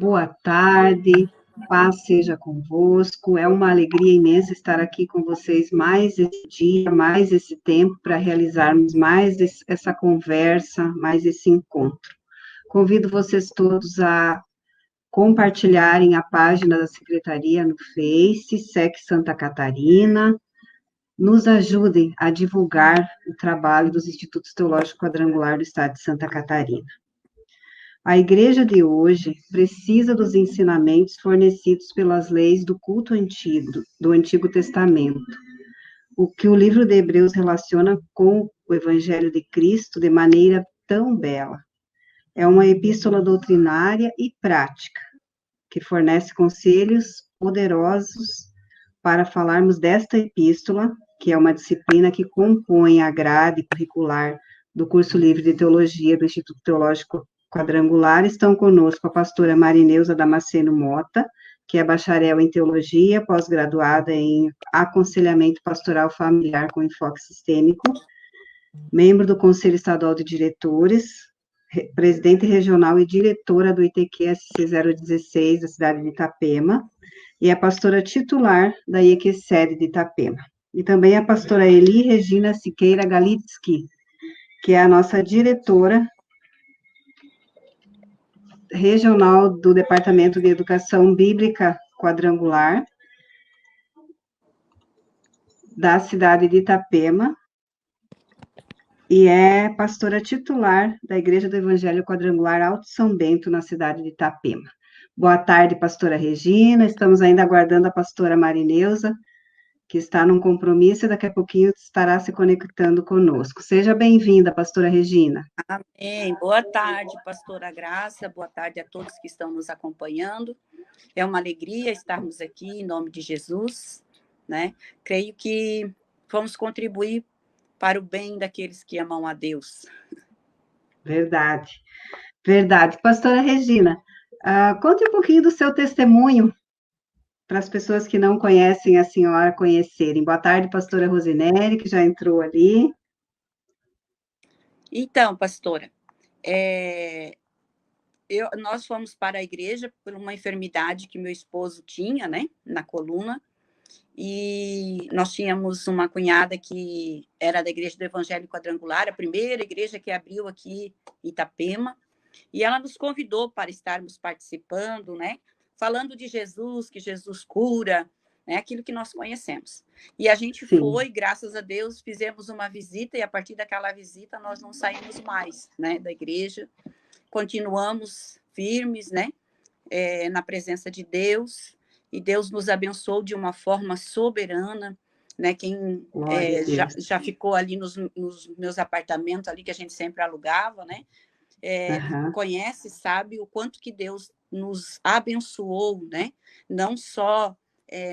Boa tarde, paz seja convosco. É uma alegria imensa estar aqui com vocês mais esse dia, mais esse tempo, para realizarmos mais essa conversa, mais esse encontro. Convido vocês todos a compartilharem a página da Secretaria no Face, SEC Santa Catarina. Nos ajudem a divulgar o trabalho dos Institutos Teológicos Quadrangular do Estado de Santa Catarina. A igreja de hoje precisa dos ensinamentos fornecidos pelas leis do culto antigo, do Antigo Testamento, o que o livro de Hebreus relaciona com o Evangelho de Cristo de maneira tão bela. É uma epístola doutrinária e prática, que fornece conselhos poderosos para falarmos desta epístola, que é uma disciplina que compõe a grade curricular do curso livre de teologia do Instituto Teológico Quadrangular. Estão conosco a pastora Marineuza Damasceno Mota, que é bacharel em teologia, pós-graduada em aconselhamento pastoral familiar com enfoque sistêmico, membro do Conselho Estadual de Diretores, presidente regional e diretora do ITQ-SC 016 da cidade de Itapema, e é pastora titular da IEQ sede de Itapema. E também a pastora Eli Regina Siqueira Galitsky, que é a nossa diretora regional do Departamento de Educação Bíblica Quadrangular da cidade de Itapema, e é pastora titular da Igreja do Evangelho Quadrangular Alto São Bento, na cidade de Itapema. Boa tarde, pastora Regina. Estamos ainda aguardando a pastora Marineuza, que está num compromisso e daqui a pouquinho estará se conectando conosco. Seja bem-vinda, pastora Regina. Amém. Boa tarde, pastora Graça. Boa tarde a todos que estão nos acompanhando. É uma alegria estarmos aqui em nome de Jesus, né? Creio que vamos contribuir para o bem daqueles que amam a Deus. Verdade, verdade. Pastora Regina, conte um pouquinho do seu testemunho para as pessoas que não conhecem a senhora conhecerem. Boa tarde, pastora Rosinelli, que já entrou ali. Então, pastora, nós fomos para a igreja por uma enfermidade que meu esposo tinha, né, na coluna, e nós tínhamos uma cunhada que era da Igreja do Evangelho Quadrangular, a primeira igreja que abriu aqui em Itapema, e ela nos convidou para estarmos participando, né, falando de Jesus, que Jesus cura, né, aquilo que nós conhecemos. E a gente foi, graças a Deus, fizemos uma visita, e a partir daquela visita nós não saímos mais, né, da igreja, continuamos firmes, né, na presença de Deus, e Deus nos abençoou de uma forma soberana, né? Quem já ficou ali nos meus apartamentos ali que a gente sempre alugava, né? Conhece, sabe o quanto que Deus nos abençoou, né? Não só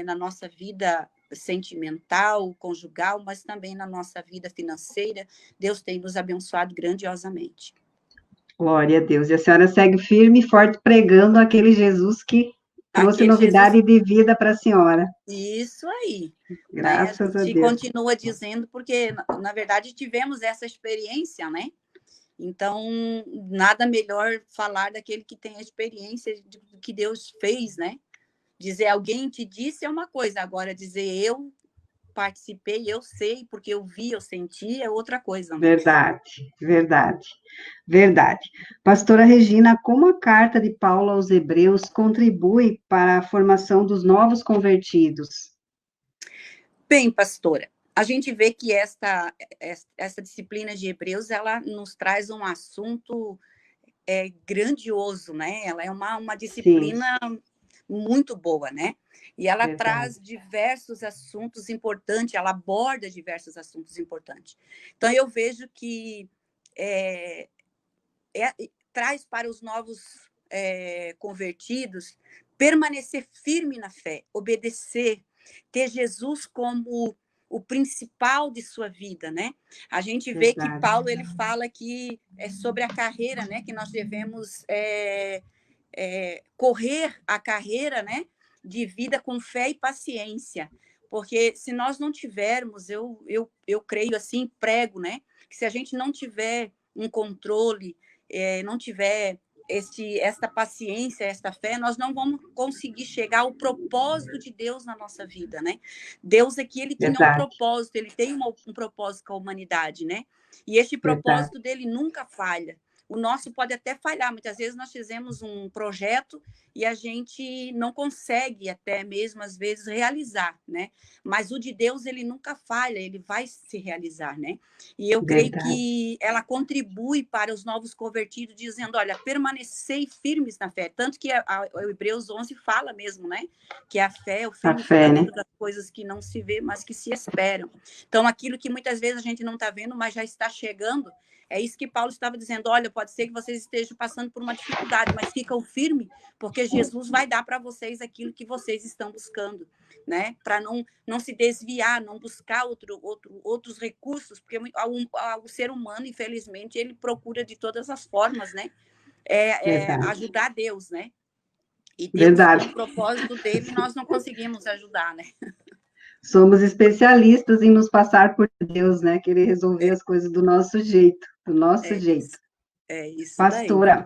na nossa vida sentimental, conjugal, mas também na nossa vida financeira. Deus tem nos abençoado grandiosamente. Glória a Deus. E a senhora segue firme e forte pregando aquele Jesus que trouxe novidade de vida para a senhora. Isso aí. Graças a Deus. E continua dizendo, porque, na verdade, tivemos essa experiência, né? Então, nada melhor falar daquele que tem a experiência do que Deus fez, né? Dizer alguém te disse é uma coisa, agora dizer eu participei, eu sei, porque eu vi, eu senti, é outra coisa. Né? Verdade. Pastora Regina, como a carta de Paulo aos Hebreus contribui para a formação dos novos convertidos? Bem, pastora, a gente vê que essa disciplina de Hebreus, ela nos traz um assunto grandioso, né? Ela é uma disciplina muito boa, né? E ela traz diversos assuntos importantes, ela aborda diversos assuntos importantes. Então, eu vejo que traz para os novos convertidos permanecer firme na fé, obedecer, ter Jesus como o principal de sua vida, né? A gente vê que Paulo, ele fala que é sobre a carreira, né? Que nós devemos correr a carreira, né? De vida com fé e paciência. Porque se nós não tivermos, eu creio assim, prego, né? Que se a gente não tiver um controle, não tiver esta paciência, esta fé, nós não vamos conseguir chegar ao propósito de Deus na nossa vida, né? Deus aqui, ele tinha um Verdade, propósito, ele tem um propósito com a humanidade, né? E este verdade, propósito dele nunca falha. O nosso pode até falhar, muitas vezes nós fizemos um projeto e a gente não consegue até mesmo, às vezes, realizar, né? Mas o de Deus, ele nunca falha, ele vai se realizar, né? E eu creio verdade. que ela contribui para os novos convertidos, dizendo, olha, permanecei firmes na fé. Tanto que o Hebreus 11 fala mesmo, né? Que a fé é o A firme fé, né? fundamento das coisas que não se vê, mas que se esperam. Então, aquilo que muitas vezes a gente não está vendo, mas já está chegando, é isso que Paulo estava dizendo. Olha, pode ser que vocês estejam passando por uma dificuldade, mas ficam firmes, porque Jesus vai dar para vocês aquilo que vocês estão buscando, né? Para não se desviar, não buscar outros recursos, porque o ser humano, infelizmente, ele procura de todas as formas, né? Verdade, Ajudar Deus, né? E Deus, com verdade. o propósito dele, nós não conseguimos ajudar, né? Somos especialistas em nos passar por Deus, né? Querer resolver É, as coisas do nosso jeito, do nosso é jeito. isso, é isso daí. Pastora,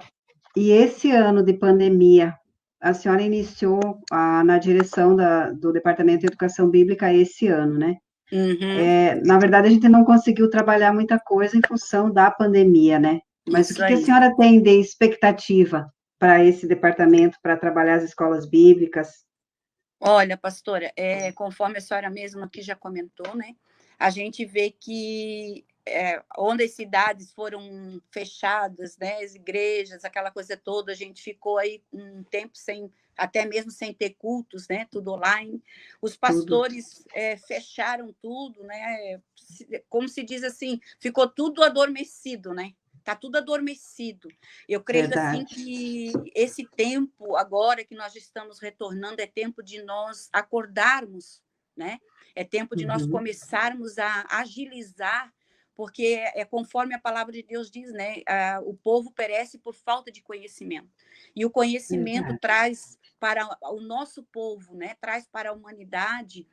e esse ano de pandemia, a senhora iniciou na direção do Departamento de Educação Bíblica esse ano, né? Uhum, Na verdade, a gente não conseguiu trabalhar muita coisa em função da pandemia, né? Mas o isso que a aí. senhora tem de expectativa para esse departamento, para trabalhar as escolas bíblicas? Olha, pastora, conforme a senhora mesma aqui já comentou, né? A gente vê que onde as cidades foram fechadas, né? As igrejas, aquela coisa toda, a gente ficou aí um tempo sem, até mesmo sem ter cultos, né? Tudo online. Os Tudo, pastores fecharam tudo, né? Como se diz assim, ficou tudo adormecido, né? Está tudo adormecido. Eu creio assim verdade. que esse tempo agora que nós estamos retornando é tempo de nós acordarmos, né? É tempo de nós Uhum, começarmos a agilizar, porque conforme a palavra de Deus diz, né? O povo perece por falta de conhecimento. E o conhecimento verdade. traz para o nosso povo, né? Traz para a humanidade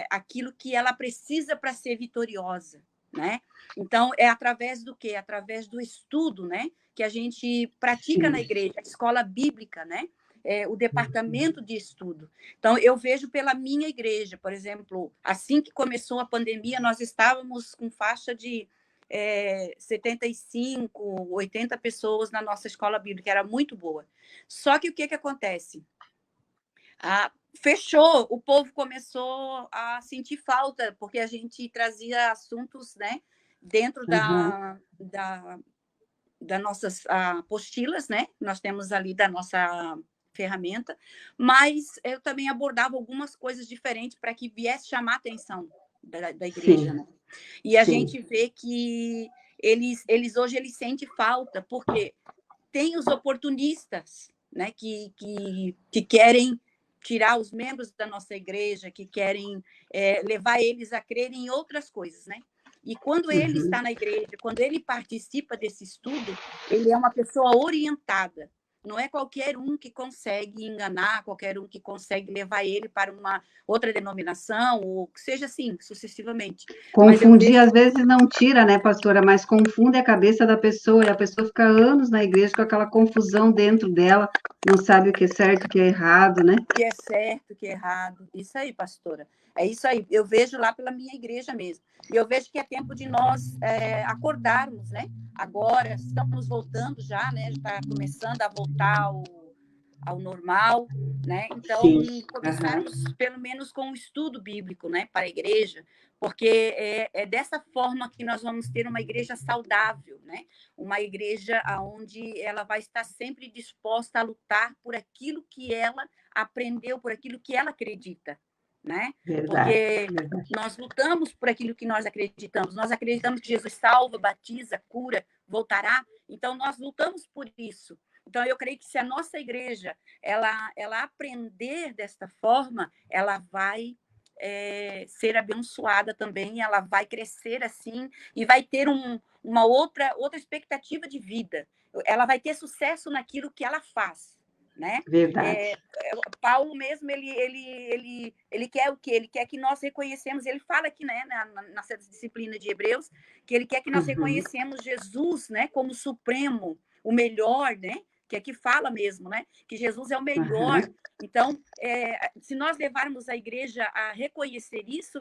aquilo que ela precisa para ser vitoriosa, né? Então, é através do quê? Através do estudo, né? Que a gente pratica na Sim. igreja, a escola bíblica, né? O Uhum, departamento de estudo. Então, eu vejo pela minha igreja, por exemplo, assim que começou a pandemia, nós estávamos com faixa de 75, 80 pessoas na nossa escola bíblica, era muito boa. Só que o que acontece? Fechou, o povo começou a sentir falta, porque a gente trazia assuntos, né, dentro uhum, das nossas apostilas, né, nós temos ali da nossa ferramenta, mas eu também abordava algumas coisas diferentes para que viesse chamar a atenção da igreja, sim, né? E a sim. gente vê que eles hoje eles sentem falta, porque tem os oportunistas, né, que querem tirar os membros da nossa igreja, que querem levar eles a crerem em outras coisas, né? E quando ele Uhum. está na igreja, quando ele participa desse estudo, ele é uma pessoa orientada. Não é qualquer um que consegue enganar, qualquer um que consegue levar ele para uma outra denominação, ou que seja assim, sucessivamente. Mas eu Confundir, vejo às vezes não tira, né, pastora, mas confunde a cabeça da pessoa, e a pessoa fica anos na igreja com aquela confusão dentro dela, não sabe o que é certo, o que é errado, né? que é certo, que é errado. Isso aí, pastora. É isso aí. Eu vejo lá pela minha igreja mesmo. E eu vejo que é tempo de nós acordarmos, né? Agora estamos voltando já, né? Está começando a voltar ao normal, né? Então, Sim, aham, começarmos pelo menos com um estudo bíblico, né, para a igreja, porque é dessa forma que nós vamos ter uma igreja saudável, né? Uma igreja onde ela vai estar sempre disposta a lutar por aquilo que ela aprendeu, por aquilo que ela acredita, né? verdade, Porque verdade. nós lutamos por aquilo que nós acreditamos. Nós acreditamos que Jesus salva, batiza, cura, voltará. Então, nós lutamos por isso. Então, eu creio que se a nossa igreja ela aprender desta forma, ela vai ser abençoada também, ela vai crescer assim e vai ter uma outra expectativa de vida. Ela vai ter sucesso naquilo que ela faz, né? Verdade. Paulo mesmo, ele quer o quê? Ele quer que nós reconhecemos, ele fala aqui, né, nessa disciplina de Hebreus, que ele quer que nós Uhum, reconhecemos Jesus, né, como supremo, o melhor, né? Que aqui fala mesmo, né? Que Jesus é o melhor. Aham. Então, se nós levarmos a igreja a reconhecer isso,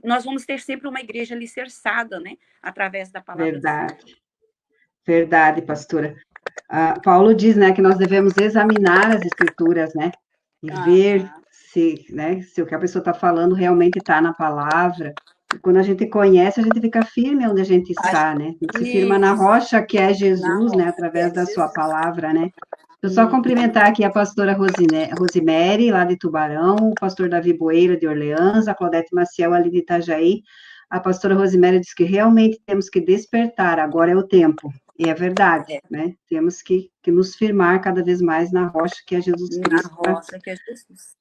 nós vamos ter sempre uma igreja alicerçada, né? Através da palavra do Senhor. Verdade, verdade, pastora. Paulo diz, né, que nós devemos examinar as escrituras, né, e ver Aham. se, né, se o que a pessoa está falando realmente está na palavra. E quando a gente conhece, a gente fica firme onde a gente está, né? A gente se firma na Isso, rocha que é na Jesus, né, rocha, que através é da sua Jesus. palavra, né? Eu só Uhum. cumprimentar aqui a pastora Rosemary, lá de Tubarão, o pastor Davi Boeira, de Orleans, a Claudete Maciel, ali de Itajaí. A pastora Rosemary diz que realmente temos que despertar, agora é o tempo. E é verdade, É, né? Temos que nos firmar cada vez mais na rocha que é Jesus na Cristo, para rocha, que é Jesus.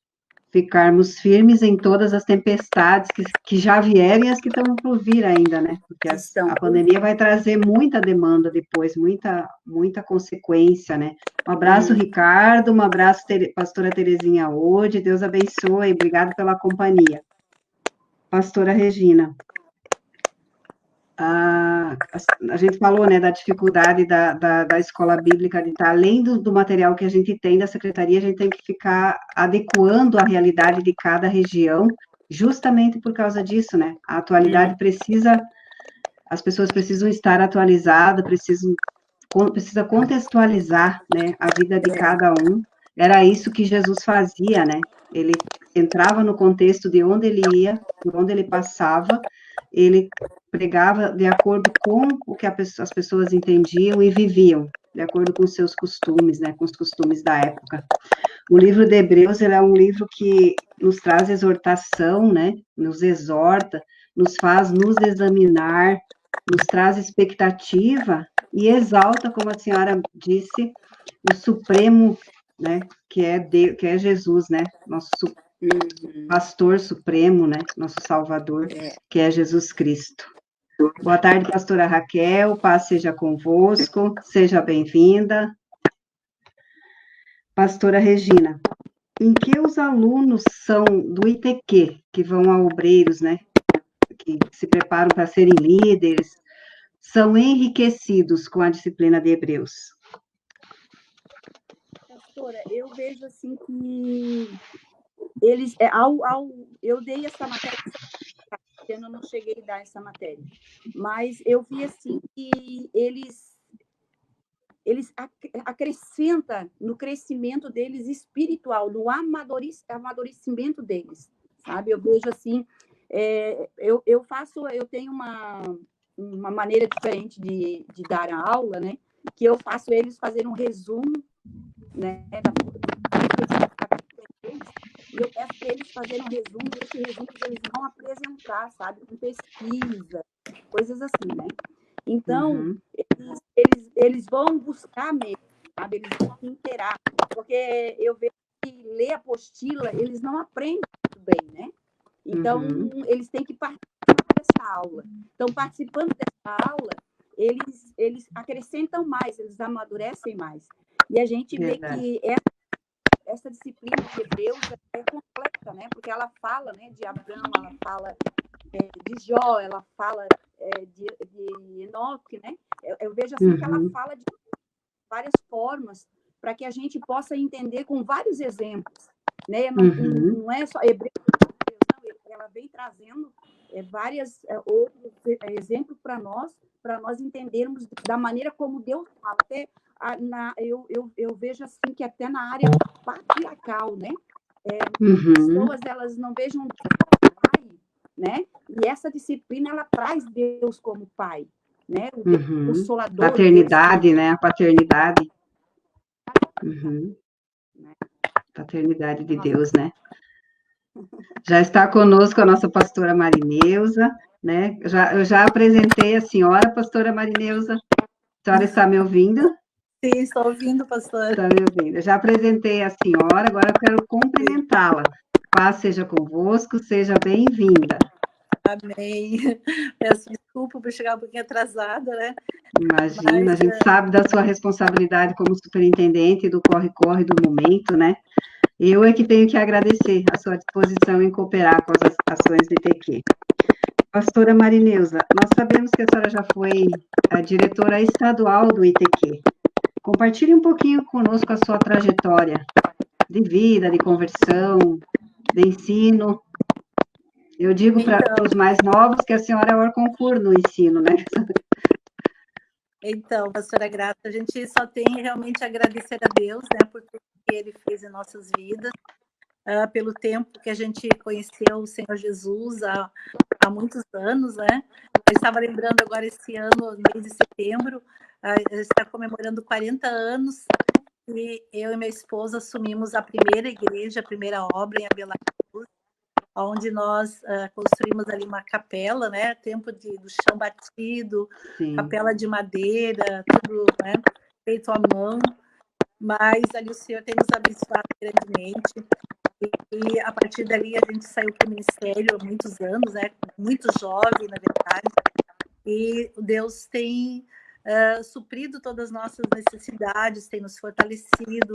ficarmos firmes em todas as tempestades que já vieram e as que estão por vir ainda, né? Porque Que estão a por pandemia vai trazer muita demanda depois, muita consequência, né? Um abraço, vir. Ricardo, um abraço, pastora Terezinha Ode, Deus abençoe, obrigado pela companhia. Pastora Regina. A gente falou, né, da dificuldade da escola bíblica de estar, além do material que a gente tem da secretaria, a gente tem que ficar adequando a realidade de cada região, justamente por causa disso, né? A atualidade precisa, as pessoas precisam estar atualizadas, precisa contextualizar, né, a vida de cada um. Era isso que Jesus fazia, né? Ele entrava no contexto de onde ele ia, por onde ele passava, ele pregava de acordo com o que as pessoas entendiam e viviam, de acordo com os seus costumes, né, com os costumes da época. O livro de Hebreus, ele é um livro que nos traz exortação, né, nos exorta, nos faz nos examinar, nos traz expectativa e exalta, como a senhora disse, o Supremo, né, que é Jesus, né, nosso pastor supremo, né, nosso Salvador, que é Jesus Cristo. Boa tarde, pastora Raquel, paz seja convosco, seja bem-vinda. Pastora Regina, em que os alunos são do ITQ, que vão a obreiros, né, que se preparam para serem líderes, são enriquecidos com a disciplina de Hebreus? Pastora, eu vejo assim que eles, eu dei essa matéria, eu não cheguei a dar essa matéria, mas eu vi assim que eles acrescentam no crescimento deles espiritual, no amadurecimento deles, sabe? Eu vejo assim, eu tenho uma maneira diferente de dar a aula, né? Que eu faço eles fazerem um resumo, né? E eu peço para eles fazerem um resumo, e esse resumo eles vão apresentar, sabe? Com pesquisa, coisas assim, né? Então, eles vão buscar mesmo, sabe? Eles vão se inteirar, porque eu vejo que ler apostila, eles não aprendem muito bem, né? Então, eles têm que participar dessa aula. Então, participando dessa aula, eles acrescentam mais, eles amadurecem mais. E a gente vê que essa disciplina de Hebreus é completa, né? Porque ela fala, né, de Abraão, ela fala de Jó, ela fala de Enoque, né? Eu vejo assim que ela fala de várias formas para que a gente possa entender com vários exemplos, né? Não é só Hebreus, não, ela vem trazendo vários outros exemplos para nós entendermos da maneira como Deus fala. Até eu vejo assim que até na área patriarcal, né? Pessoas elas não vejam pai, né? E essa disciplina ela traz Deus como pai, né? O Deus consolador. Paternidade, Deus, né? A paternidade. Paternidade de Deus, né? Já está conosco a nossa pastora Marineuza, né? Eu já apresentei a senhora, pastora Marineuza. A senhora está me ouvindo? Sim, estou ouvindo, pastora. Está me ouvindo. Eu já apresentei a senhora, agora eu quero cumprimentá-la. Paz seja convosco, seja bem-vinda. Amém. Peço desculpa por chegar um pouquinho atrasada, né? Imagina, a gente sabe da sua responsabilidade como superintendente do corre-corre do momento, né? Eu é que tenho que agradecer a sua disposição em cooperar com as ações do ITQ. Pastora Marineusa, nós sabemos que a senhora já foi a diretora estadual do ITQ. Compartilhe um pouquinho conosco a sua trajetória de vida, de conversão, de ensino. Eu digo para os mais novos que a senhora é o concurso no ensino, né? Então, pastora Graça, a gente só tem realmente a agradecer a Deus, né, por tudo que Ele fez em nossas vidas, pelo tempo que a gente conheceu o Senhor Jesus há muitos anos, né? Eu estava lembrando agora esse ano, no mês de setembro, está comemorando 40 anos, e eu e minha esposa assumimos a primeira igreja, a primeira obra em Abelard, onde nós construímos ali uma capela, né? Tempo do chão batido, sim, capela de madeira, tudo, né? Feito à mão, mas ali o Senhor tem nos abençoado grandemente. E a partir dali a gente saiu para o ministério há muitos anos, né? Muito jovem, na verdade. E Deus tem suprido todas as nossas necessidades, tem nos fortalecido,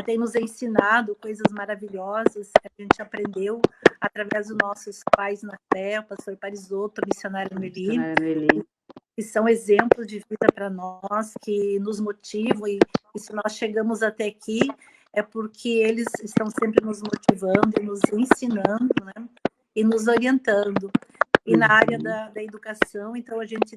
tem nos ensinado coisas maravilhosas que a gente aprendeu através dos nossos pais na fé, o pastor Parisotto, o missionário Noeli, que são exemplos de vida para nós, que nos motivam, e se nós chegamos até aqui, é porque eles estão sempre nos motivando e nos ensinando, né? E nos orientando. E na área da educação, então a gente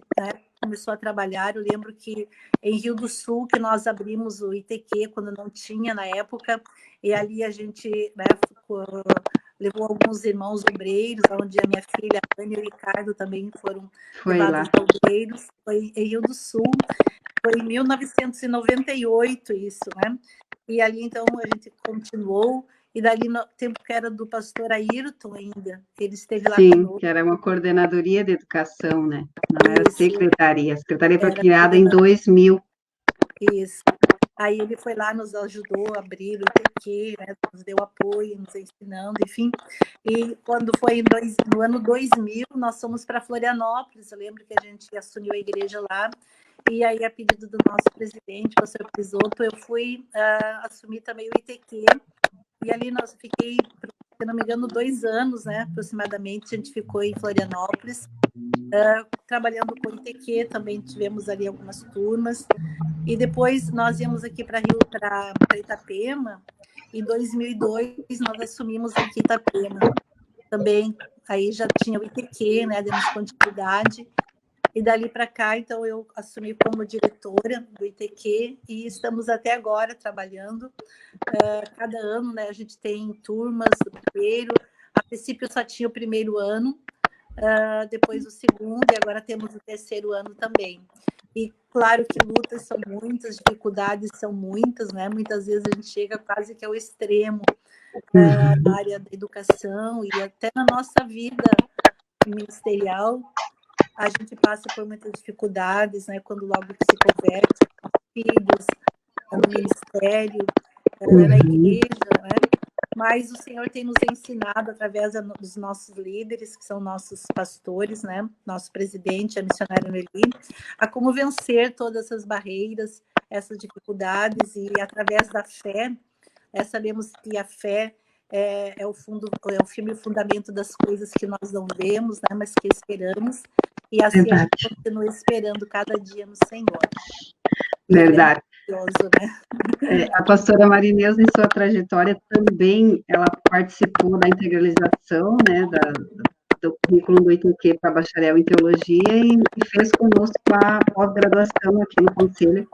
começou a trabalhar. Eu lembro que em Rio do Sul, que nós abrimos o ITQ, quando não tinha na época, e ali a gente, né, levou alguns irmãos obreiros, onde a minha filha, a Ana e o Ricardo também foram levados obreiros. Foi em Rio do Sul, foi em 1998 isso, né? E ali, então, a gente continuou, e dali no tempo que era do pastor Ayrton ainda, ele esteve lá conosco. Sim, que era uma coordenadoria de educação, né? Não era secretaria. A secretaria foi criada em 2000. Isso. Aí ele foi lá, nos ajudou a abrir o ITQ, né? Nos deu apoio, nos ensinando, enfim. E quando foi no ano 2000, nós fomos para Florianópolis. Eu lembro que a gente assumiu a igreja lá. E aí, a pedido do nosso presidente, o pastor Parisotto, eu fui assumir também o ITQ. E ali nós fiquei, se não me engano, 2 anos, né, aproximadamente, a gente ficou em Florianópolis, trabalhando com o ITQ, também tivemos ali algumas turmas. E depois nós íamos aqui para Itapema. Em 2002, nós assumimos aqui Itapema. Também, aí já tinha o ITQ, né, demos continuidade. E dali para cá, então, eu assumi como diretora do ITQ e estamos até agora trabalhando. Cada ano, né, a gente tem turmas do primeiro. A princípio, só tinha o primeiro ano, depois o segundo, e agora temos o terceiro ano também. E claro que lutas são muitas, dificuldades são muitas, né? Muitas vezes a gente chega quase que ao extremo na área da educação e até na nossa vida ministerial. A gente passa por muitas dificuldades, né? Quando logo que se converte, com filhos, no ministério, na igreja, né? Mas o Senhor tem nos ensinado, através dos nossos líderes, que são nossos pastores, né? Nosso presidente, a missionária Noeli, a como vencer todas essas barreiras, essas dificuldades, e através da fé, sabemos que a fé é o firme fundamento das coisas que nós não vemos, né? Mas que esperamos, e assim a gente continua esperando cada dia no Senhor. Verdade. Né? A pastora Marineusa, em sua trajetória, também ela participou da integralização, né, do currículo do ITQ para bacharel em teologia e fez conosco a pós-graduação aqui no Conselho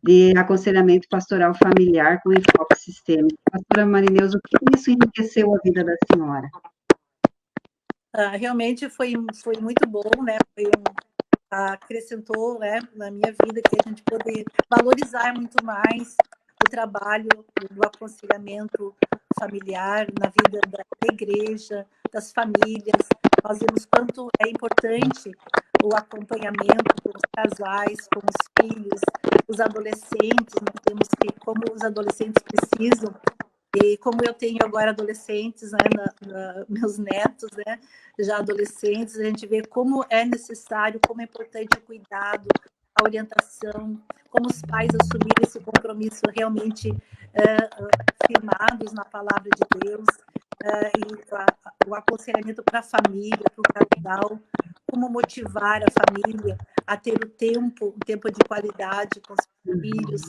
de Aconselhamento Pastoral Familiar com enfoque sistêmico. Pastora Marineusa, o que isso enriqueceu a vida da senhora? Realmente foi muito bom, né? Acrescentou, né, na minha vida, que a gente poder valorizar muito mais o trabalho do aconselhamento familiar na vida da igreja, das famílias. Nós vemos quanto é importante o acompanhamento com os casais, com os filhos, os adolescentes. Nós temos que, como os adolescentes precisam, e como eu tenho agora adolescentes, né, meus netos, né, já adolescentes, a gente vê como é necessário, como é importante o cuidado, a orientação, como os pais assumirem esse compromisso realmente firmados na palavra de Deus, e o aconselhamento para a família, para o casal, como motivar a família a ter um tempo de qualidade com os filhos,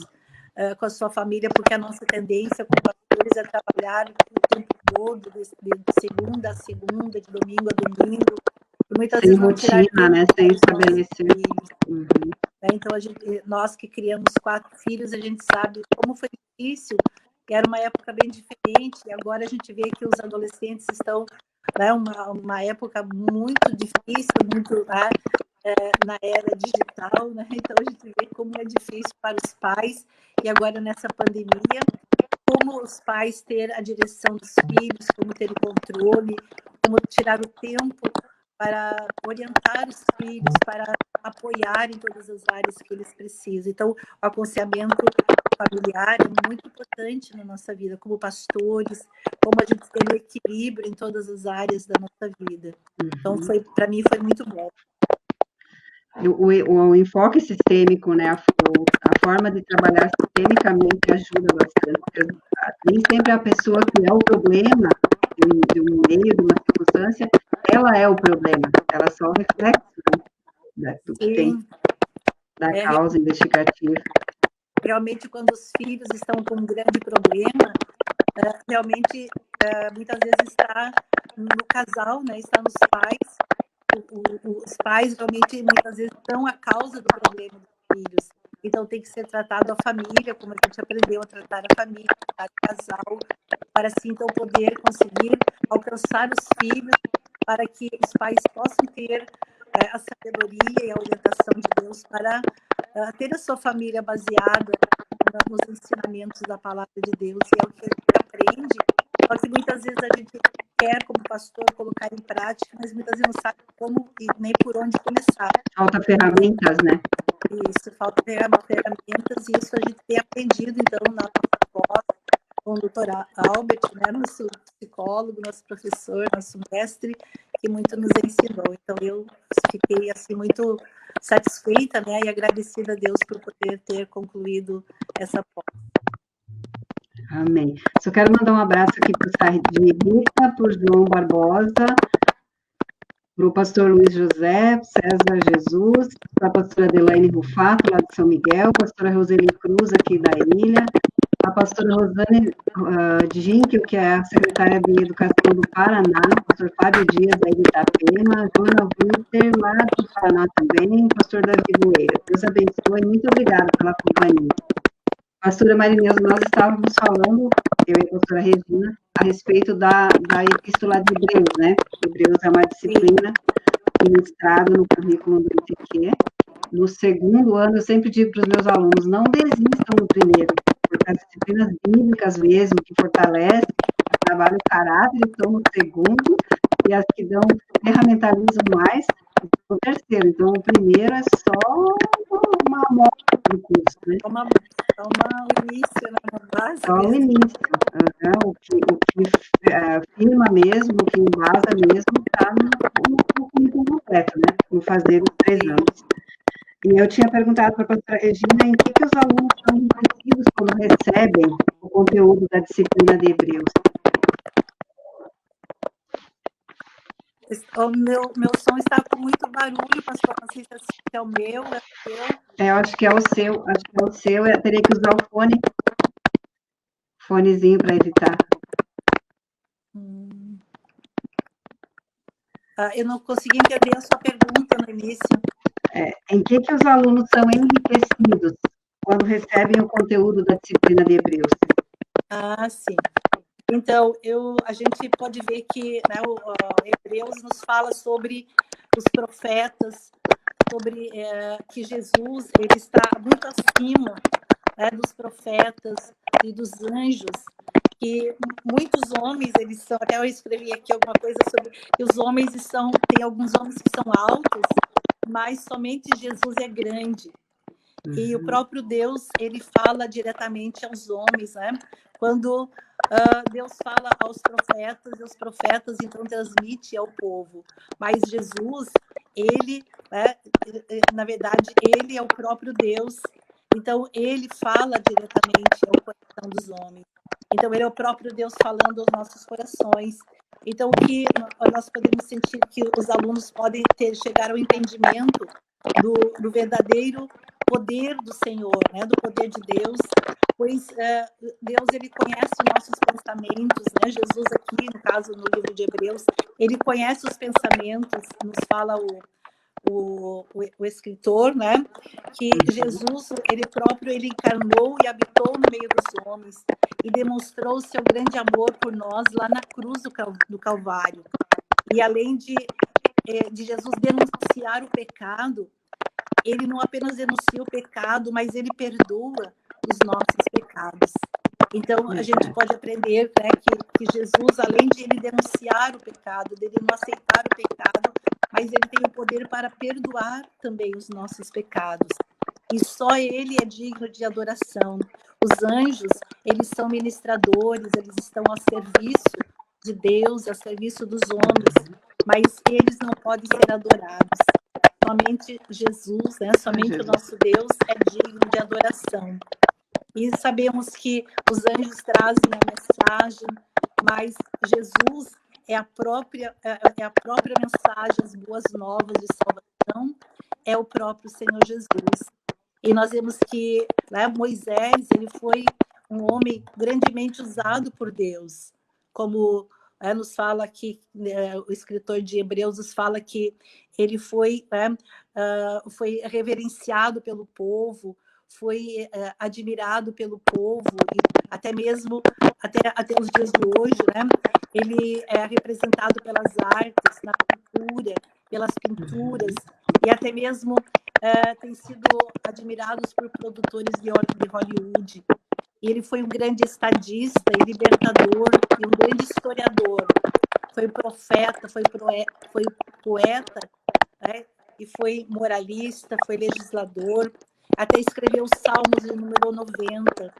com a sua família, porque a nossa tendência como pastores é trabalhar o tempo todo, de segunda a segunda, de domingo a domingo, e muitas sem vezes não tirar rotina, tempo né? Sem estabelecer. Então, nós que criamos 4 filhos, a gente sabe como foi difícil, que era uma época bem diferente, e agora a gente vê que os adolescentes estão, né, uma época muito difícil, muito na era digital, né? Então a gente vê como é difícil para os pais, e agora nessa pandemia, como os pais ter a direção dos filhos, como ter o controle, como tirar o tempo para orientar os filhos, para apoiar em todas as áreas que eles precisam. Então, o aconselhamento familiar é muito importante na nossa vida, como pastores, como a gente tem o equilíbrio em todas as áreas da nossa vida. Então, para mim, foi muito bom. O enfoque sistêmico, né, a forma de trabalhar sistemicamente ajuda bastante, porque nem sempre a pessoa que é o problema de um meio, de uma circunstância, ela é o problema, ela só reflete, né, do que tem da causa investigativa. Realmente, quando os filhos estão com um grande problema, realmente, muitas vezes está no casal, né, está nos pais. Os pais realmente muitas vezes são a causa do problema dos filhos. Então tem que ser tratado a família, como a gente aprendeu a tratar a família, tratar o casal, para assim então poder conseguir alcançar os filhos, para que os pais possam ter a sabedoria e a orientação de Deus para ter a sua família baseada nos ensinamentos da palavra de Deus, e é o que a gente aprende. Só que muitas vezes a gente quer, como pastor, colocar em prática, mas muitas vezes não sabe como e nem por onde começar. Falta ferramentas, né? Isso, falta ferramentas, e isso a gente tem aprendido, então, na nossa pós, com o doutor Albert, né, nosso psicólogo, nosso professor, nosso mestre, que muito nos ensinou. Então, eu fiquei, assim, muito satisfeita, né, e agradecida a Deus por poder ter concluído essa pós. Amém. Só quero mandar um abraço aqui para o Sardinha Rita, para o João Barbosa, para o pastor Luiz José, César Jesus, para a pastora Adelaine Rufato, lá de São Miguel, a pastora Roseli Cruz, aqui da ilha, a pastora Rosane Dinkel, que é a secretária de Educação do Paraná, o pastor Fábio Dias, da ilha Itapema, a Joana Winter, lá do Paraná também, o pastor Davi Bueira. Deus abençoe e muito obrigada pela companhia. Pastora Marineuza, nós estávamos falando, eu e a pastora Regina, a respeito da epístola de Hebreus, né? Hebreus é uma disciplina ministrada no currículo do ITQ. No segundo ano, eu sempre digo para os meus alunos, não desistam no primeiro, porque as disciplinas bíblicas mesmo, que fortalecem, trabalham o caráter, estão no segundo, e as que ferramentalizam mais, no terceiro. Então, o primeiro é só uma amostra do curso, né? O início, né? Uma base. Só o início. O que firma mesmo, o que embasa mesmo, está no currículo completo, né? No fazer os 3 anos. E eu tinha perguntado para a pastora Regina em que os alunos são enriquecidos quando recebem o conteúdo da disciplina de Hebreus. O meu som está com muito barulho, pastor, não sei se é o meu, é o seu. Eu acho que é o seu, eu teria que usar o fonezinho para evitar. Eu não consegui entender a sua pergunta no início. Em que os alunos são enriquecidos quando recebem o conteúdo da disciplina de Hebreus? Ah, sim. Então, a gente pode ver que, né, o Hebreus nos fala sobre os profetas, sobre que Jesus ele está muito acima, né, dos profetas e dos anjos, que muitos homens, eles são, até eu escrevi aqui alguma coisa sobre que os homens tem alguns homens que são altos, mas somente Jesus é grande. E o próprio Deus, ele fala diretamente aos homens, né? Quando Deus fala aos profetas, e os profetas então transmite ao povo. Mas Jesus, ele, na verdade, ele é o próprio Deus. Então, ele fala diretamente ao coração dos homens. Então, ele é o próprio Deus falando aos nossos corações. Então, que nós podemos sentir que os alunos podem chegar ao entendimento do verdadeiro poder do Senhor, né? Do poder de Deus, pois Deus, ele conhece os nossos pensamentos, né? Jesus aqui, no caso, no livro de Hebreus, ele conhece os pensamentos, nos fala o escritor, né? Que Jesus, ele próprio, ele encarnou e habitou no meio dos homens e demonstrou o seu grande amor por nós lá na cruz do Calvário. E além de Jesus denunciar o pecado, ele não apenas denuncia o pecado, mas ele perdoa os nossos pecados. Então, a gente pode aprender, né, que Jesus, além de ele denunciar o pecado, dele não aceitar o pecado, mas ele tem o poder para perdoar também os nossos pecados. E só ele é digno de adoração. Os anjos, eles são ministradores, eles estão a serviço de Deus, a serviço dos homens, mas eles não podem ser adorados. Somente Jesus, né? Somente o nosso Deus é digno de adoração. E sabemos que os anjos trazem a mensagem, mas Jesus é a própria mensagem, as boas novas de salvação, é o próprio Senhor Jesus. E nós vemos que, né, Moisés, ele foi um homem grandemente usado por Deus, como nos fala aqui, o escritor de Hebreus nos fala que ele foi reverenciado pelo povo, foi admirado pelo povo, e até mesmo até os dias de hoje, né? Ele é representado pelas artes, na cultura, pelas pinturas, e até mesmo tem sido admirados por produtores de Hollywood. E ele foi um grande estadista e libertador, e um grande historiador. Foi profeta, foi poeta, né? E foi moralista, foi legislador, até escreveu os Salmos de número 90.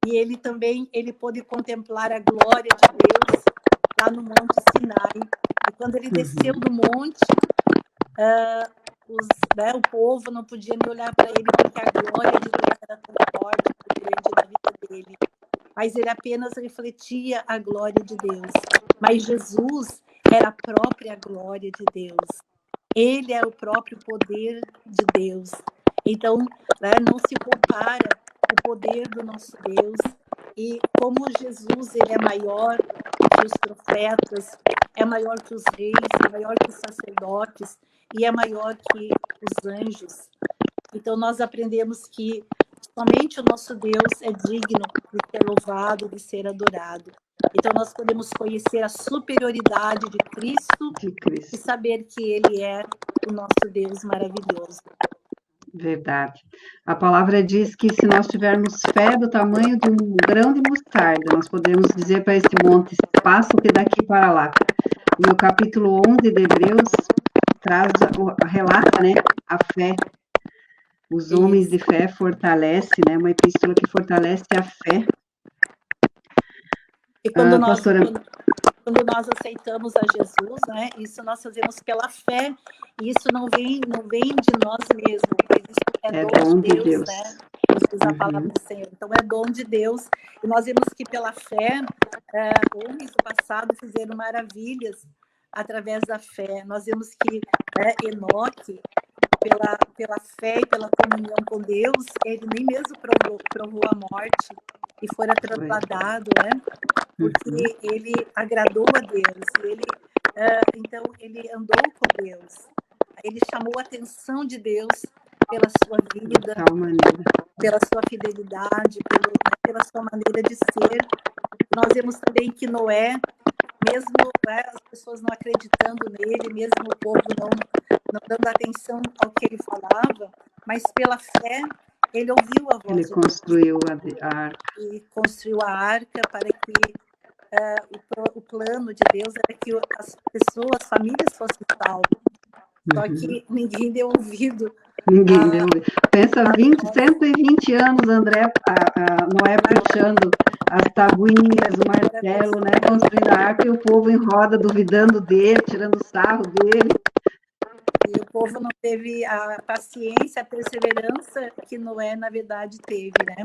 E ele também pôde contemplar a glória de Deus lá no Monte Sinai. E quando ele desceu do monte, o povo não podia nem olhar para ele, porque a glória de Deus era tão forte, grande na vida dele. Mas ele apenas refletia a glória de Deus. Mas Jesus era a própria glória de Deus. Ele é o próprio poder de Deus. Então, não se compara o poder do nosso Deus. E como Jesus, ele é maior que os profetas, é maior que os reis, é maior que os sacerdotes e é maior que os anjos. Então, nós aprendemos que somente o nosso Deus é digno de ser louvado, de ser adorado. Então, nós podemos conhecer a superioridade de Cristo e saber que Ele é o nosso Deus maravilhoso. Verdade. A palavra diz que se nós tivermos fé do tamanho de um grão de mostarda, nós podemos dizer para esse monte, passa o que daqui para lá. E o capítulo 11 de Hebreus relata, né, a fé. Os homens de fé fortalecem, né, uma epístola que fortalece a fé. E quando nós aceitamos a Jesus, né, isso nós fazemos pela fé, e isso não vem de nós mesmos, mas isso é dom de Deus, né? Diz a palavra do Senhor. Então é dom de Deus, e nós vemos que pela fé, homens do passado fizeram maravilhas através da fé. Nós vemos que Enoque, pela fé e pela comunhão com Deus, ele nem mesmo provou a morte e fora trasladado, né? Porque ele agradou a Deus, então ele andou com Deus, ele chamou a atenção de Deus pela sua vida, pela sua fidelidade, pela sua maneira de ser. Nós vemos também que Noé, mesmo as pessoas não acreditando nele, mesmo o povo não dando atenção ao que ele falava, mas pela fé ele ouviu a voz de Deus. Ele construiu a arca. E construiu a arca para que o plano de Deus era que as famílias fossem salvas. Só que ninguém deu ouvido. Ninguém deu ouvido. Pensa 120 anos, André, Noé puxando as tabuinhas, o martelo, né, construindo a arca, e o povo em roda, duvidando dele, tirando sarro dele. E o povo não teve a paciência, a perseverança que Noé, na verdade, teve, né?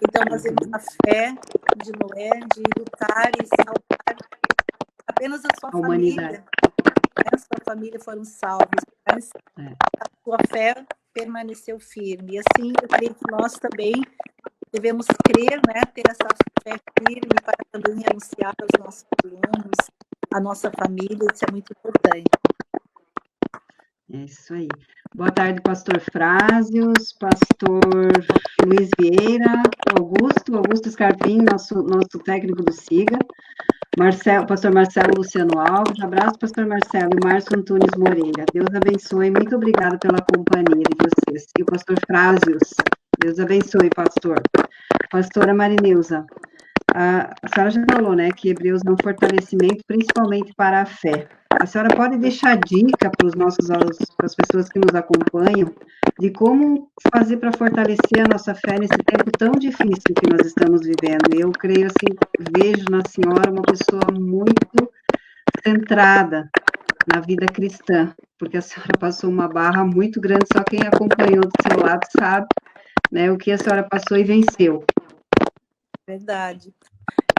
Então, nós vemos a fé de Noé de lutar e salvar apenas a sua A humanidade. família, a sua família foram salvos, mas a sua fé permaneceu firme. E assim, eu creio que nós também devemos crer, né, ter essa fé firme para também anunciar aos nossos alunos, a nossa família, isso é muito importante. É isso aí. Boa tarde, pastor Frásios, pastor Luiz Vieira, Augusto Scarpim, nosso técnico do SIGA, pastor Marcelo Luciano Alves, abraço, pastor Marcelo, e Márcio Antunes Moreira. Deus abençoe, muito obrigada pela companhia de vocês. E o pastor Frásios, Deus abençoe, pastor. Pastora Marineuza, a senhora já falou, né, que Hebreus é um fortalecimento principalmente para a fé. A senhora pode deixar dica para as pessoas que nos acompanham, de como fazer para fortalecer a nossa fé nesse tempo tão difícil que nós estamos vivendo. Eu creio, assim, vejo na senhora uma pessoa muito centrada na vida cristã, porque a senhora passou uma barra muito grande, só quem acompanhou do seu lado sabe, né, o que a senhora passou e venceu. Verdade.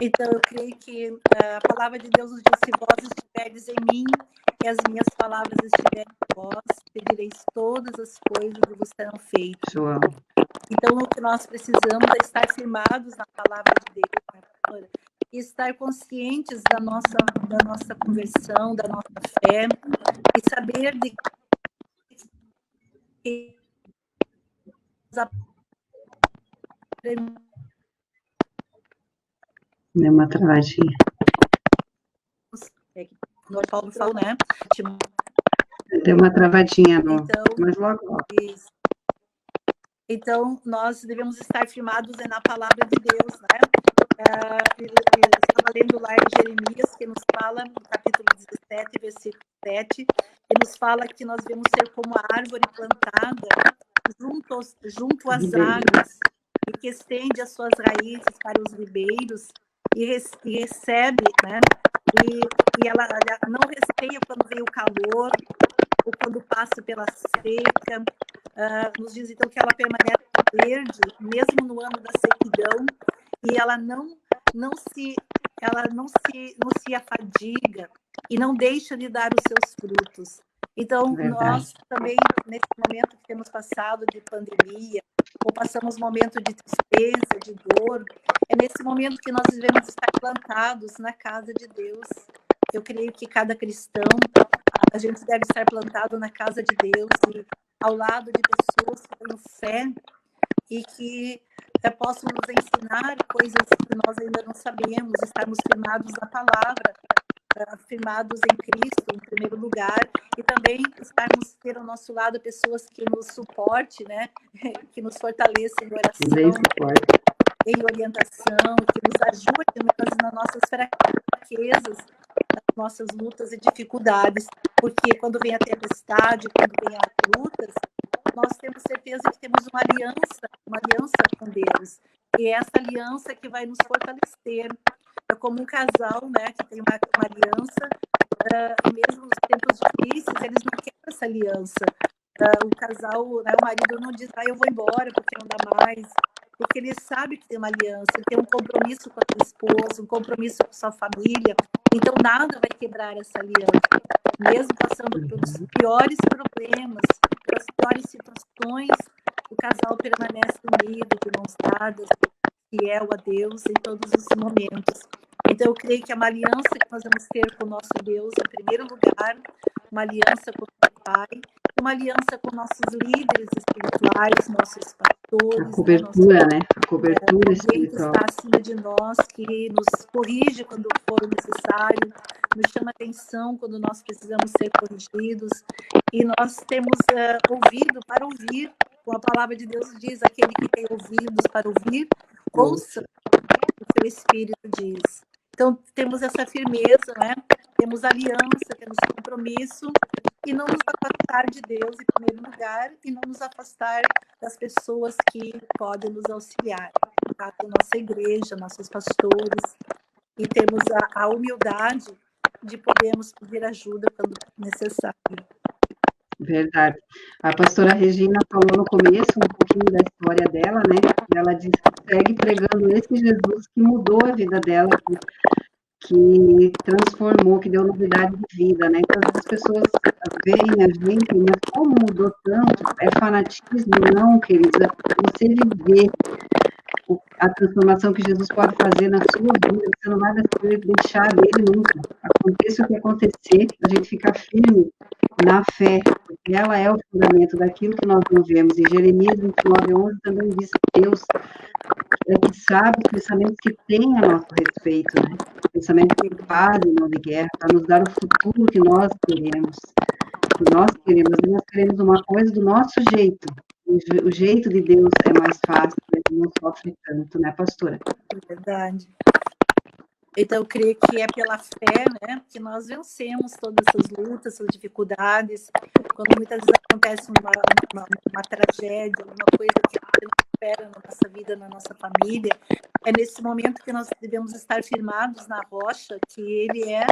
Então, eu creio que a palavra de Deus nos diz: se vós estiverdes em mim e as minhas palavras estiverem em vós, pedireis todas as coisas que vos serão feitas. João. Então, o que nós precisamos é estar firmados na palavra de Deus, né, pastora? E estar conscientes da nossa conversão, da nossa fé, e saber de que Deu uma travadinha. o Paulo falou, né? Deu uma travadinha, então, mas logo. Isso. Então, nós devemos estar firmados na palavra de Deus, né? Eu estava lendo lá em Jeremias, que nos fala, no capítulo 17, versículo 7, que nos fala que nós devemos ser como a árvore plantada junto às águas, e que estende as suas raízes para os ribeiros, e recebe, né? E ela não receia quando vem o calor, ou quando passa pela seca. Nos diz, então, que ela permanece verde, mesmo no ano da sequidão, e ela não se afadiga e não deixa de dar os seus frutos. Então, nós também, nesse momento que temos passado de pandemia, ou passamos momento de tristeza, de dor, é nesse momento que nós devemos estar plantados na casa de Deus. Eu creio que cada cristão, a gente deve estar plantado na casa de Deus, e ao lado de pessoas que têm fé e que possam nos ensinar coisas que nós ainda não sabemos, estarmos firmados na palavra, firmados em Cristo, em primeiro lugar, e também ter ao nosso lado pessoas que nos suportem, né? Que nos fortaleçam em oração, em orientação, que nos ajudem nas nossas fraquezas, nas nossas lutas e dificuldades, porque quando vem a tempestade, quando vem as lutas, nós temos certeza que temos uma aliança com Deus, e é essa aliança que vai nos fortalecer. É como um casal, né, que tem uma aliança, e mesmo nos tempos difíceis, eles não querem essa aliança. O casal, né, o marido não diz, eu vou embora porque não dá mais, porque ele sabe que tem uma aliança, ele tem um compromisso com a sua esposa, um compromisso com a sua família, então nada vai quebrar essa aliança. Mesmo passando pelos piores problemas, pelas piores situações, o casal permanece unido, de mãos dadas, fiel a Deus em todos os momentos. Então, eu creio que é uma aliança que nós vamos ter com o nosso Deus, em primeiro lugar, uma aliança com o Pai, uma aliança com nossos líderes espirituais, nossos pastores. A cobertura, né? A cobertura espiritual. Que está acima de nós, que nos corrige quando for necessário, nos chama atenção quando nós precisamos ser corrigidos. E nós temos ouvido para ouvir, como a palavra de Deus diz, aquele que tem ouvidos para ouvir, ouça o que o Espírito diz. Então, temos essa firmeza, né? Temos aliança, temos compromisso, e não nos afastar de Deus em primeiro lugar, e não nos afastar das pessoas que podem nos auxiliar, tá? A nossa igreja, nossos pastores, e temos a humildade de podermos pedir ajuda quando necessário. Verdade. A pastora Regina falou no começo um pouquinho da história dela, né? Ela disse que segue pregando esse Jesus que mudou a vida dela, que que transformou, que deu novidade de vida, né? Então, as pessoas veem a gente, mas como mudou tanto? É fanatismo? Não, queridos, é você viver a transformação que Jesus pode fazer na sua vida, você não vai deixar dele nunca. Aconteça o que acontecer, a gente fica firme na fé, porque ela é o fundamento daquilo que nós não vemos. Em Jeremias 29:11 também diz que Deus é que sabe os pensamentos que tem a nosso respeito, né? Pensamentos de paz e não de guerra, para nos dar o futuro que nós queremos. E nós queremos uma coisa do nosso jeito. O jeito de Deus é mais fácil, ele não sofre tanto, né, pastora? Verdade. Então, eu creio que é pela fé, né, que nós vencemos todas essas lutas, essas dificuldades. Quando muitas vezes acontece uma tragédia, uma coisa que não espera na nossa vida, na nossa família, é nesse momento que nós devemos estar firmados na rocha, que ele é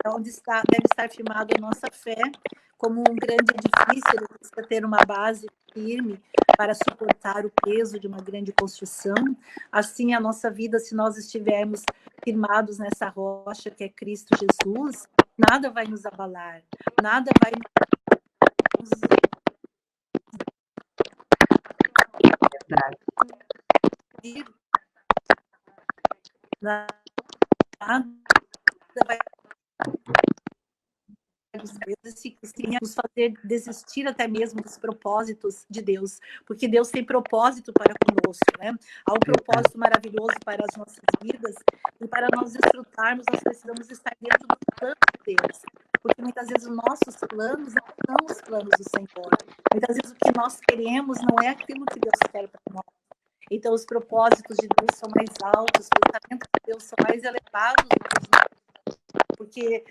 onde deve estar firmado a nossa fé, como um grande edifício, ele precisa ter uma base firme para suportar o peso de uma grande construção. Assim, a nossa vida, se nós estivermos firmados nessa rocha que é Cristo Jesus, nada vai nos abalar, nada vai nos... Verdade. Nada vai nos fazer desistir até mesmo dos propósitos de Deus, porque Deus tem propósito para conosco, né? Há um propósito maravilhoso para as nossas vidas, e para nós desfrutarmos, nós precisamos estar dentro do plano de Deus, porque muitas vezes os nossos planos não são os planos do Senhor. Muitas vezes o que nós queremos não é aquilo que Deus quer para nós. Então, os propósitos de Deus são mais altos, os pensamentos de Deus são mais elevados do que os nossos, porque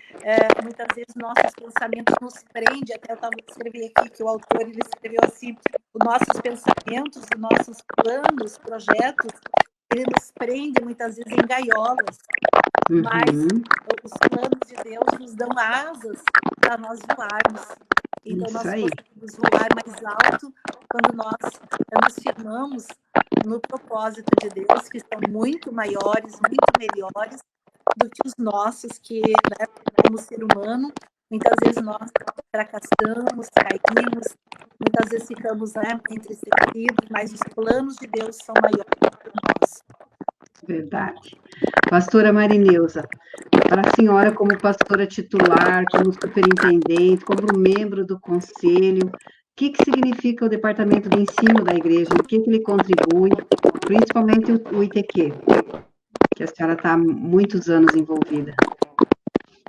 muitas vezes nossos pensamentos nos prendem. Até eu estava escrevendo aqui que o autor ele escreveu assim: os nossos pensamentos, os nossos planos, projetos, ele nos prende muitas vezes em gaiolas, mas os planos de Deus nos dão asas para nós voarmos. Então, nós conseguimos voar mais alto quando nós nos firmamos no propósito de Deus, que são muito maiores, muito melhores do que os nossos, que, né, como ser humano, muitas vezes nós fracassamos, caímos, muitas vezes ficamos, né, entristecidos, mas os planos de Deus são maiores do que nós. Verdade. Pastora Marineusa, para a senhora como pastora titular, como superintendente, como membro do conselho, o que significa o departamento de ensino da igreja? O que ele contribui, principalmente o ITQ, que a senhora está há muitos anos envolvida?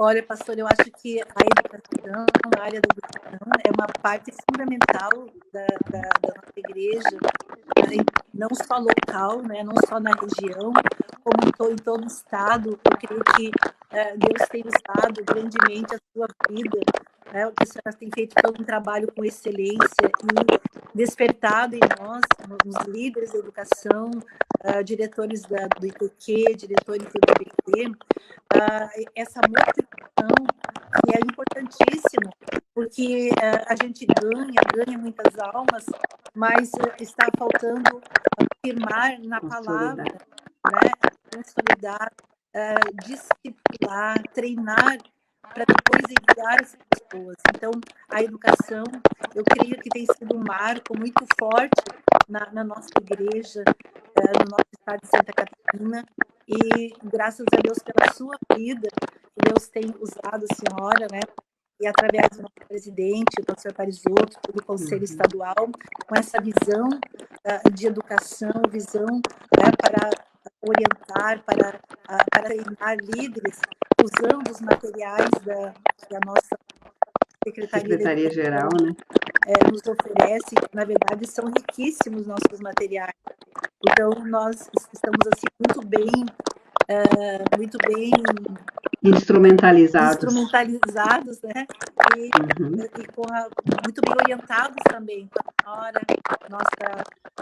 Olha, pastor, eu acho que a educação, a área da educação, é uma parte fundamental da nossa igreja, não só local, né, não só na região, como em todo o estado. Eu creio que Deus tem usado grandemente a sua vida, né, o que a senhora tem feito todo um trabalho com excelência e despertado em nós, nos líderes da educação, diretores do ITQ, diretores do IBT, essa motivação que é importantíssimo, porque a gente ganha muitas almas, mas está faltando afirmar na palavra, né? Consolidar, disciplinar, treinar, para depois enviar essas pessoas. Então, a educação, eu creio que tem sido um marco muito forte na nossa igreja, no nosso estado de Santa Catarina, e graças a Deus pela sua vida, que Deus tem usado a senhora, né? E através do nosso presidente, o pastor Parisotto, do Conselho Estadual, com essa visão de educação, visão, né, para orientar, para treinar líderes, usando os materiais que a nossa Secretaria Geral, né? nos oferece, que na verdade são riquíssimos nossos materiais. Então, nós estamos assim muito bem instrumentalizados, né? E muito bem orientados também com a senhora,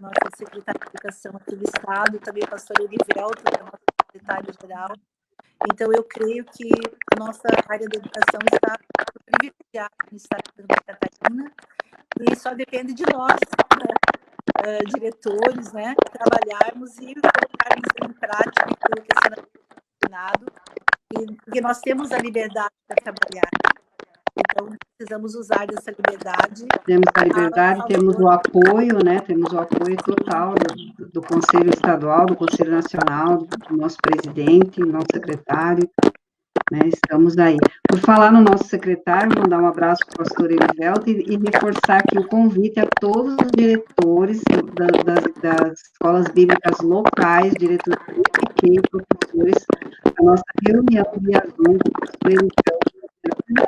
nossa secretária de Educação aqui do Estado, também a pastora Elivelto, que é a nossa secretária-geral. Então, eu creio que a nossa área de educação está privilegiada no Estado de Santa Catarina, e só depende de nós, né? Diretores, né? Trabalharmos e colocarmos em prática aquilo que será ensinado, porque nós temos a liberdade para trabalhar. Então, precisamos usar dessa liberdade. Temos a liberdade, temos o apoio, né? Temos o apoio total do Conselho Estadual, do Conselho Nacional, do nosso presidente, nosso secretário, né? Estamos aí. Por falar no nosso secretário, mandar um abraço para o pastor Elivelto e reforçar aqui o convite a todos os diretores das escolas bíblicas locais, diretores do IPQ, professores, a nossa reunião via Zoom com o pastor Elivelto,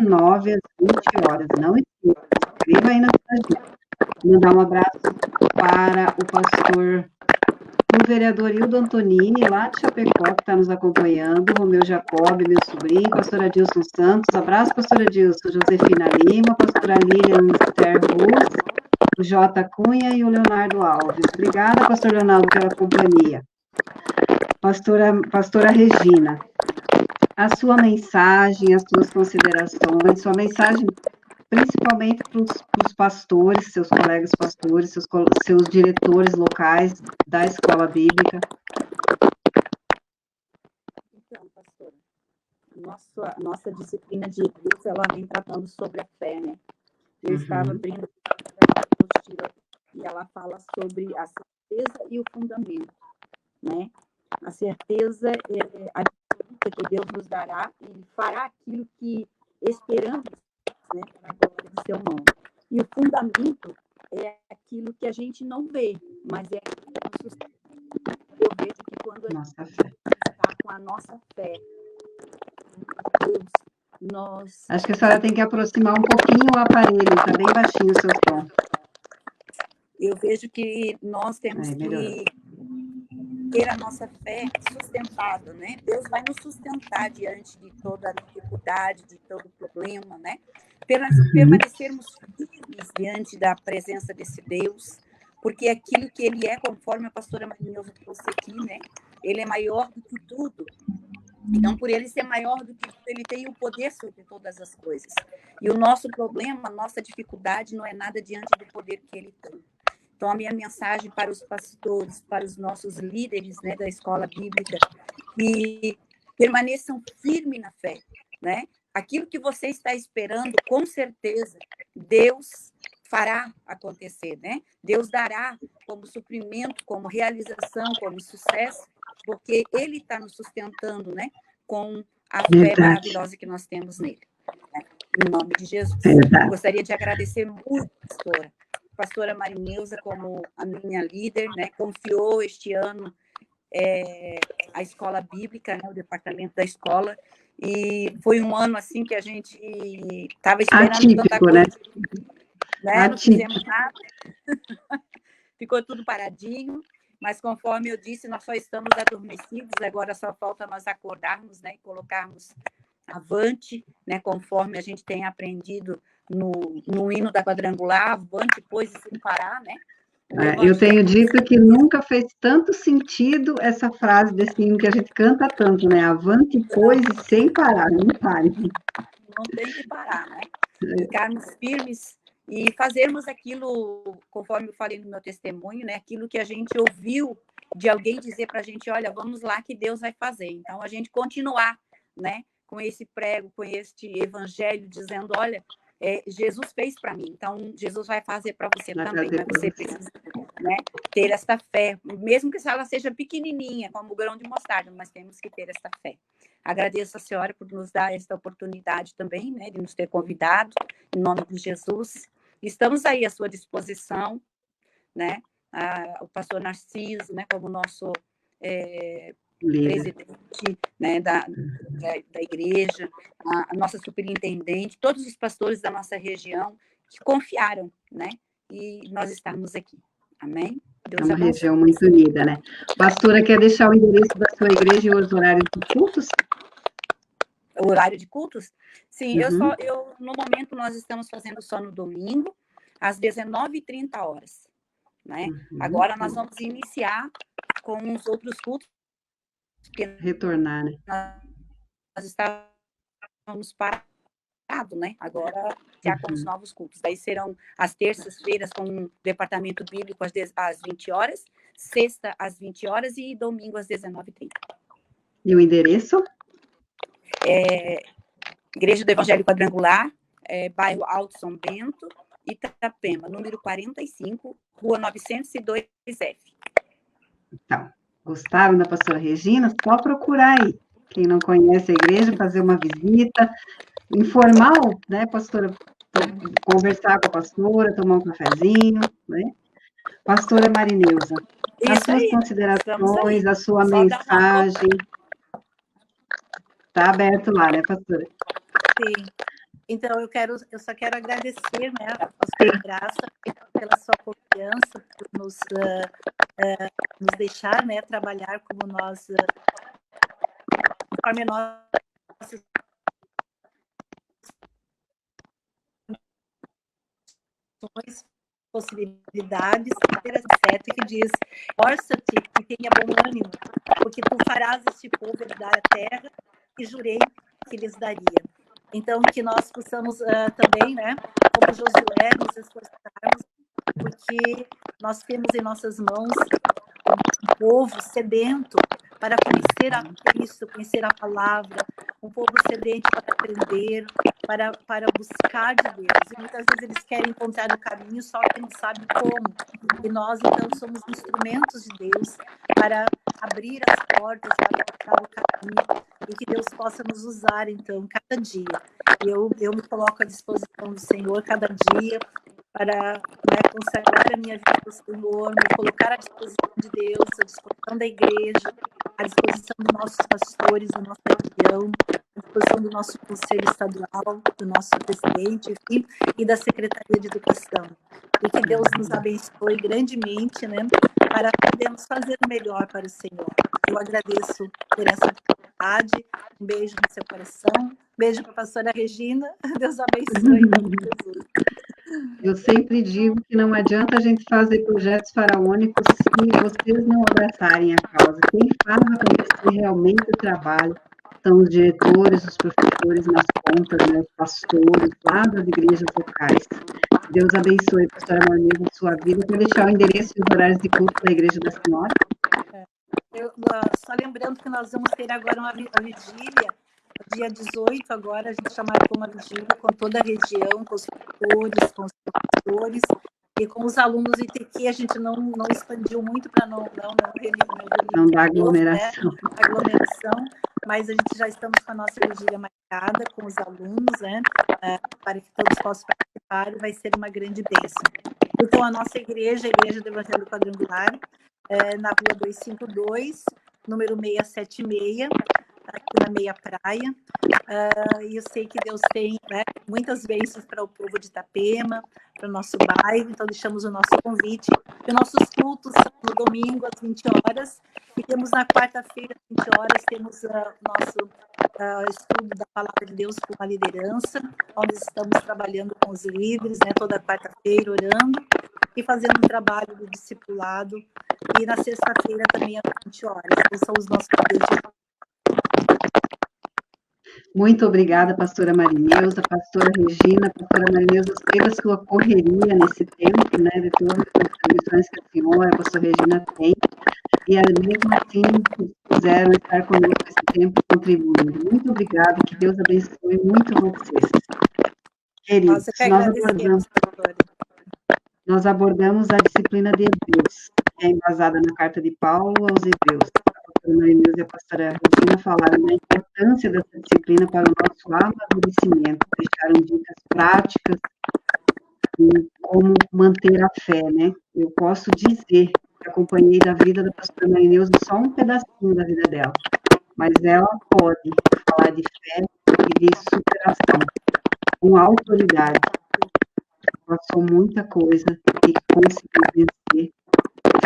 9 às 20 horas. Não escreva aí na sua agenda. Mandar um abraço para o vereador Hildo Antonini, lá de Chapecó, que está nos acompanhando, Romeu Jacob, meu sobrinho, pastora Adilson Santos, abraço, pastora Adilson, Josefina Lima, pastora Lilian Esther Ruz, o J. Cunha e o Leonardo Alves. Obrigada, pastor Leonardo, pela companhia. Pastora Regina, a sua mensagem, as suas considerações, sua mensagem principalmente para os pastores, seus colegas pastores, seus diretores locais da escola bíblica. Então, pastora, nossa disciplina de Deus, ela vem tratando sobre a fé, né? Eu estava abrindo a apostila e ela fala sobre a certeza e o fundamento, né? A certeza é a que Deus nos dará e fará aquilo que esperamos, né, para a glória do seu nome. E o fundamento é aquilo que a gente não vê, mas é aquilo que nos sustenta. Eu vejo que quando a gente está com a nossa fé em Deus, nós... Acho que a senhora tem que aproximar um pouquinho o aparelho, está bem baixinho o seu som. Eu vejo que nós temos que ter a nossa fé sustentada, né? Deus vai nos sustentar diante de toda a dificuldade, de todo problema, né? Permanecermos firmes diante da presença desse Deus, porque aquilo que Ele é, conforme a pastora Marinhosa trouxe aqui, né? Ele é maior do que tudo. Então, por Ele ser maior do que tudo, Ele tem o poder sobre todas as coisas. E o nosso problema, a nossa dificuldade não é nada diante do poder que Ele tem. Então, a minha mensagem para os pastores, para os nossos líderes, né, da escola bíblica, que permaneçam firmes na fé, né? Aquilo que você está esperando, com certeza, Deus fará acontecer, né? Deus dará como suprimento, como realização, como sucesso, porque Ele está nos sustentando, né? Com a fé maravilhosa que nós temos nele. Né? Em nome de Jesus. Gostaria de agradecer muito, pastora Marineuza, como a minha líder, né? Confiou este ano a escola bíblica, né? O departamento da escola, e foi um ano assim que a gente estava esperando atípico, tanta coisa, né? Não fizemos nada, ficou tudo paradinho, mas conforme eu disse, nós só estamos adormecidos, agora só falta nós acordarmos, né? E colocarmos avante, né? Conforme a gente tem aprendido no hino da quadrangular, avante, pois, e sem parar, né? Eu tenho dito que nunca fez tanto sentido essa frase desse hino que a gente canta tanto, né? Avante, pois, e sem parar, não pare. Não tem que parar, né? Ficarmos firmes e fazermos aquilo, conforme eu falei no meu testemunho, né? Aquilo que a gente ouviu de alguém dizer para a gente, olha, vamos lá que Deus vai fazer. Então, a gente continuar, né? Com esse prego, com este evangelho, dizendo, olha, Jesus fez para mim, então Jesus vai fazer para você também, mas você precisa, né, ter esta fé, mesmo que ela seja pequenininha, como o grão de mostarda, mas temos que ter esta fé. Agradeço a senhora por nos dar esta oportunidade também, né, de nos ter convidado, em nome de Jesus. Estamos aí à sua disposição, né, o pastor Narciso, né, como nosso presidente, né, da igreja, a nossa superintendente, todos os pastores da nossa região que confiaram, né? E nós estamos aqui. Amém? Deus é uma região muito unida, né? Pastora, quer deixar o endereço da sua igreja e os horários de cultos? O horário de cultos? Sim, no momento nós estamos fazendo só no domingo, às 19h30, né? Agora nós vamos iniciar com os outros cultos, retornar, né? Nós estávamos parados, né? Agora já com os novos cultos. Daí serão as terças-feiras com o departamento bíblico às 20h, sexta às 20h e domingo às 19h30. E o endereço? Igreja do Evangelho Quadrangular, bairro Alto São Bento, Itapema, número 45, rua 902F. Então, gostaram da pastora Regina? Só procurar aí. Quem não conhece a igreja, fazer uma visita, informal, né, pastora? Conversar com a pastora, tomar um cafezinho, né? Pastora Marineusa, as Isso suas aí, considerações, a sua só dar uma mensagem. Está aberto lá, né, pastora? Sim. Então, eu só quero agradecer, né, a pastora Graça, pela sua confiança, por nos deixar, né, trabalhar como nós, conforme nossas possibilidades, ter sete que diz, força-te e tenha bom ânimo, porque tu farás este povo herdar a terra e jurei que lhes daria. Então, que nós possamos também, né, como Josué, nos esforçarmos, porque nós temos em nossas mãos um povo sedento para conhecer a Cristo, conhecer a palavra, um povo sedente para aprender, para buscar de Deus. E muitas vezes eles querem encontrar o caminho, só que não sabem como. E nós, então, somos instrumentos de Deus para abrir as portas, para mostrar o caminho, e que Deus possa nos usar, então, cada dia. Eu me coloco à disposição do Senhor cada dia para, né, consagrar a minha vida ao Senhor, me colocar à disposição de Deus, à disposição da igreja, à disposição dos nossos pastores da nossa região, à disposição do nosso conselho estadual, do nosso presidente, enfim, e da Secretaria de Educação. E que Deus nos abençoe grandemente, né, para podermos fazer o melhor para o Senhor. Eu agradeço por essa oportunidade, um beijo no seu coração, beijo para a pastora Regina, Deus abençoe em nome de Jesus. Eu sempre digo que não adianta a gente fazer projetos faraônicos se vocês não abraçarem a causa. Quem faz acontecer realmente o trabalho são os diretores, os professores nas pontas, né, os pastores lá das igrejas locais. Deus abençoe, pastora Marineusa, a sua vida. Vou deixar o endereço e os horários de culto da Igreja da Senhora. Só lembrando que nós vamos ter agora uma vigília, dia 18 agora, a gente marcou uma vigília com toda a região, com os tutores, com os professores, e com os alunos do ITQ, a gente não expandiu muito para não dar aglomeração. Né? Aglomeração, mas a gente já estamos com a nossa vigília marcada com os alunos, né? Para que todos possam participar, e vai ser uma grande bênção. Então, a nossa igreja, a Igreja do Evangelho Quadrangular, na rua 252, número 676, aqui na Meia Praia. E eu sei que Deus tem, né, muitas bênçãos para o povo de Itapema, para o nosso bairro, então deixamos o nosso convite. E nossos cultos são no domingo, às 20 horas, e temos na quarta-feira, às 20 horas, temos o nosso estudo da Palavra de Deus com a liderança, onde estamos trabalhando com os líderes, né, toda quarta-feira, orando, e fazendo um trabalho do discipulado, e na sexta-feira também, às 20 horas. Esses são os nossos objetivos. Muito obrigada, pastora Marineusa, pastora Regina. Pastora Marineusa, eu sei da sua correria nesse tempo, né, de todas as contribuições que a senhora, a pastora Regina, tem, e mesmo assim quiseram estar conosco esse tempo contribuindo. Muito obrigada, que Deus abençoe muito vocês. Queridos, nós abordamos a disciplina de Hebreus, que é embasada na carta de Paulo aos Hebreus. A pastora Marineusa e a pastora Regina falaram da importância dessa disciplina para o nosso amadurecimento, deixaram dicas práticas de como manter a fé, né? Eu posso dizer que acompanhei da vida da pastora Marineusa só um pedacinho da vida dela, mas ela pode falar de fé e de superação, com autoridade. Passou muita coisa e conseguiu vencer,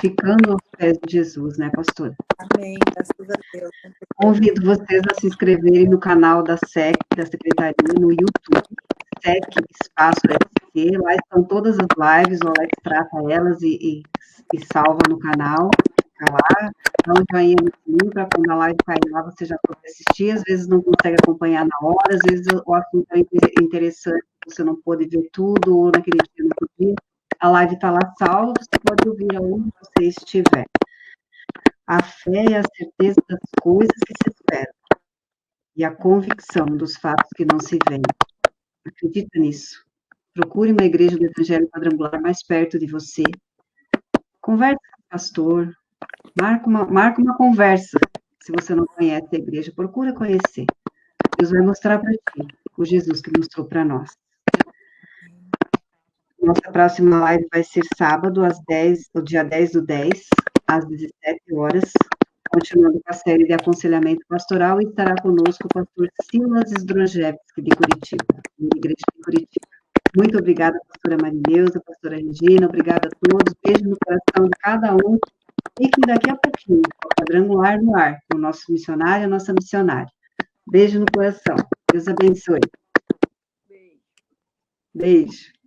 ficando aos pés de Jesus, né, pastora? Amém, graças a Deus. Convido vocês a se inscreverem no canal da SEC, da Secretaria, no YouTube, SEC Espaço SC, lá estão todas as lives, o Alex trata elas e salva no canal, fica lá, dá um joinha no sininho para quando a live cair lá, você já pode assistir, às vezes não consegue acompanhar na hora, às vezes o assunto é interessante, você não pôde ver tudo, ou naquele dia não podia, a live está lá salva, você pode ouvir aonde você estiver. A fé é a certeza das coisas que se esperam e a convicção dos fatos que não se veem. Acredita nisso. Procure uma igreja do Evangelho Quadrangular mais perto de você. Converse com o pastor. Marca uma conversa. Se você não conhece a igreja, procura conhecer. Deus vai mostrar para ti o Jesus que mostrou para nós. Nossa próxima live vai ser sábado, às 10, o dia 10/10, às 17 horas, continuando com a série de aconselhamento pastoral, e estará conosco o pastor Silas Zdrojewski, de Curitiba, da igreja de Curitiba. Muito obrigada, pastora Marineusa, pastora Regina, obrigada a todos, beijo no coração de cada um, e que daqui a pouquinho, o Quadrangular no ar, o nosso missionário, a nossa missionária. Beijo no coração, Deus abençoe. Beijo.